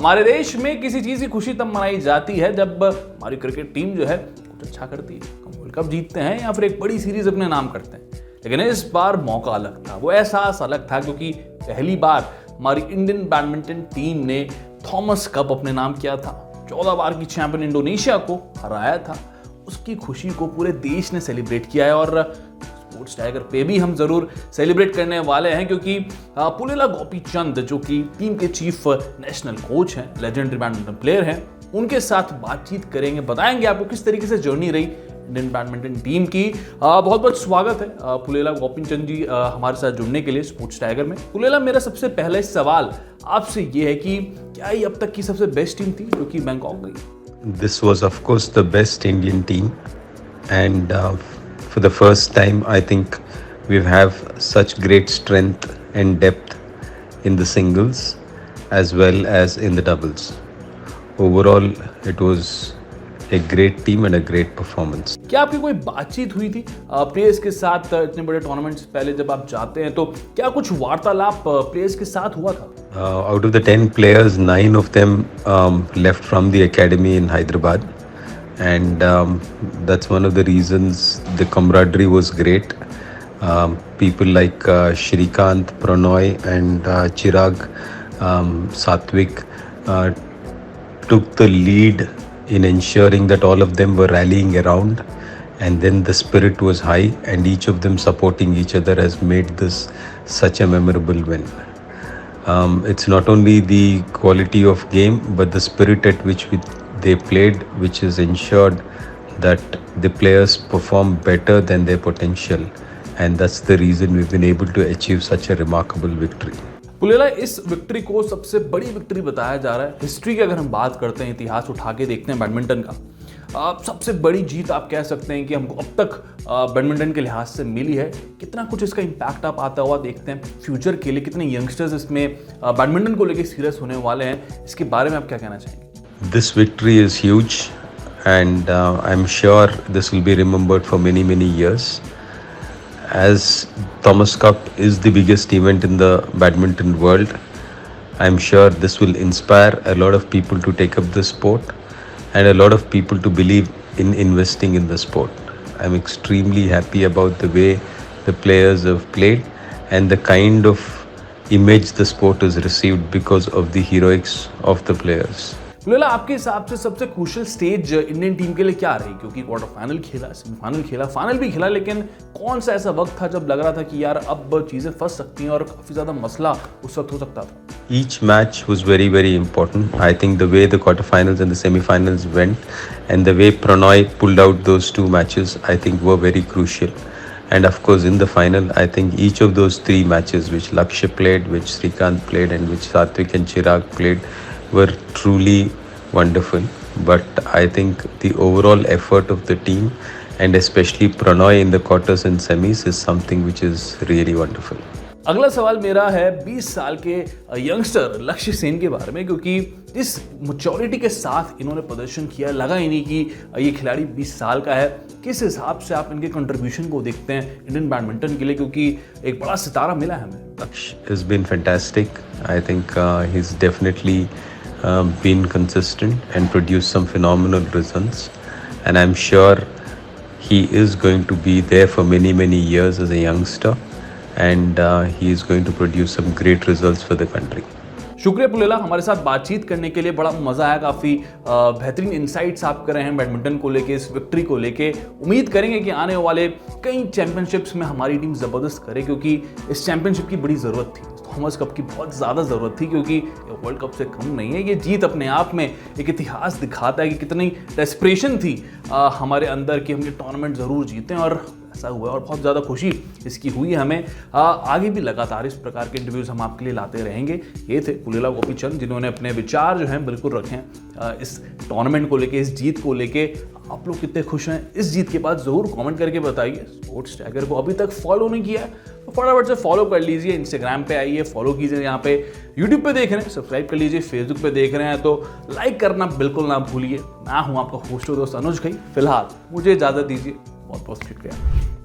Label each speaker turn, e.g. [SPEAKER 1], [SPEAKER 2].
[SPEAKER 1] हमारे देश में किसी चीज़ की खुशी तब मनाई जाती है जब हमारी क्रिकेट टीम जो है कुछ अच्छा करती है, हम वर्ल्ड कप जीतते हैं या फिर एक बड़ी सीरीज अपने नाम करते हैं। लेकिन इस बार मौका अलग था, वो एहसास अलग था, क्योंकि पहली बार हमारी इंडियन बैडमिंटन टीम ने थॉमस कप अपने नाम किया था। 14 बार की चैंपियन इंडोनेशिया को हराया था। उसकी खुशी को पूरे देश ने सेलिब्रेट किया है और स्पोर्ट्स टाइगर पे भी हम जरूर सेलिब्रेट करने वाले हैं, क्योंकि पुलेला गोपीचंद जो कि टीम के चीफ नेशनल कोच हैं, लेजेंडरी बैडमिंटन प्लेयर हैं, उनके साथ बातचीत करेंगे, बताएंगे आपको किस तरीके से जर्नी रही इंडियन बैडमिंटन टीम की। बहुत बहुत स्वागत है पुलेला गोपीचंद जी हमारे साथ जुड़ने के लिए स्पोर्ट्स टाइगर में। पुलेला, मेरा सबसे पहला सवाल आपसे ये है कि क्या ये अब तक की सबसे बेस्ट टीम थी जो कि बैंकॉक गई?
[SPEAKER 2] This was of course the best Indian team, and for the first time I think we have such great strength and depth in the singles as well as in the doubles. Overall it was a great team and a great performance.
[SPEAKER 1] क्या आपकी कोई बातचीत हुई थी players के साथ इतने बड़े टूर्नामेंट से पहले जब आप जाते हैं, तो क्या कुछ वार्तालाप प्लेयर्स के साथ हुआ था?
[SPEAKER 2] Out of the 10 players, 9 of them left from the academy in Hyderabad, and that's one of the reasons the camaraderie was great. People like Shrikant, Pranoy and Chirag, Satvik took the lead in ensuring that all of them were rallying around, and then the spirit was high and each of them supporting each other has made this such a memorable win. It's not only the quality of game but the spirit at which they played which has ensured that the players perform better than their potential, and that's the reason we've been able to achieve such a remarkable victory.
[SPEAKER 1] Pullela, इस victory को सबसे बड़ी victory बताया जा रहा है। History की अगर हम बात करते हैं, इतिहास उठा के देखते हैं बैडमिंटन का, सबसे बड़ी जीत आप कह सकते हैं कि हमको अब तक बैडमिंटन के लिहाज से मिली है। कितना कुछ इसका इम्पैक्ट आप आता हुआ देखते हैं फ्यूचर के लिए, कितने यंगस्टर्स इसमें बैडमिंटन को लेकर सीरियस होने वाले हैं, इसके बारे में आप क्या कहना चाहेंगे?
[SPEAKER 2] This victory is huge and I'm sure this will be remembered for many years. As Thomas Cup is the biggest event in the badminton world, I'm sure this will inspire a lot of people to take up the sport and a lot of people to believe in investing in the sport. I'm extremely happy about the way the players have played and the kind of image the sport has received because of the heroics of the players.
[SPEAKER 1] Pullela, आपके हिसाब से सबसे crucial stage Indian team के लिए क्या रही? क्योंकि quarter final खेला, सेमीफाइनल खेला, फाइनल भी खेला, लेकिन कौन सा ऐसा वक्त था जब लग रहा था कि यार अब चीजें फंस सकती हैं और काफी ज्यादा मसला उस वक्त हो सकता था?
[SPEAKER 2] Each match was very important. I think the way the quarterfinals and the semifinals went and the way Pranoy pulled out those two matches, I think were very crucial. And of course in the final, I think each of those three matches which Lakshya played, which Shrikant played and which Satvik and Chirag played were truly wonderful. But I think the overall effort of the team and especially Pranoy in the quarters and semis is something which is really wonderful.
[SPEAKER 1] अगला सवाल मेरा है 20 साल के youngster लक्ष्य सेन के बारे में, क्योंकि इस मैच्योरिटी के साथ इन्होंने प्रदर्शन किया, लगा ही नहीं कि ये खिलाड़ी 20 साल का है। किस हिसाब से आप इनके कंट्रीब्यूशन को देखते हैं इंडियन बैडमिंटन के लिए, क्योंकि एक बड़ा सितारा मिला है हमें?
[SPEAKER 2] Lakshya has been fantastic. I think he's definitely been consistent and produced some phenomenal results, and I'm sure he is going to be there for many years as a youngster, and he is going to produce some great results for the country.
[SPEAKER 1] शुक्रिया पुलेला, हमारे साथ बातचीत करने के लिए बड़ा मजा आया। काफी बेहतरीन इनसाइट्स आप कर रहे हैं बैडमिंटन को लेके, इस विक्ट्री को लेके। उम्मीद करेंगे कि आने वाले कई चैंपियनशिप्स में हमारी टीम जबरदस्त करे, क्योंकि इस चैंपियनशिप की बड़ी जरूरत थी, थॉमस कप की बहुत ज़्यादा ज़रूरत थी, क्योंकि ये वर्ल्ड कप से कम नहीं है। ये जीत अपने आप में एक इतिहास दिखाता है कि कितनी डेस्परेशन थी हमारे अंदर कि हम ये टूर्नामेंट ज़रूर जीतें, और ऐसा हुआ और बहुत ज़्यादा खुशी इसकी हुई है हमें। आगे भी लगातार इस प्रकार के इंटरव्यूज़ हम आपके लिए लाते रहेंगे। ये थे पुलेला गोपीचंद, जिन्होंने अपने विचार जो हैं बिल्कुल रखे हैं इस टूर्नामेंट को लेके, इस जीत को लेके। आप लोग कितने खुश हैं इस जीत के बाद ज़रूर कमेंट करके बताइए। स्पोर्ट्स टाइगर को अभी तक फॉलो नहीं किया तो फटाफट से फॉलो कर लीजिए। इंस्टाग्राम पे आइए, फॉलो कीजिए, यहाँ पे यूट्यूब पे देख रहे हैं सब्सक्राइब कर लीजिए, फेसबुक पे देख रहे हैं तो लाइक करना बिल्कुल ना भूलिए। मैं हूँ आपका होस्ट दोस्त अनुज खई। फिलहाल मुझे इजाज़त दीजिए, बहुत बहुत शुक्रिया।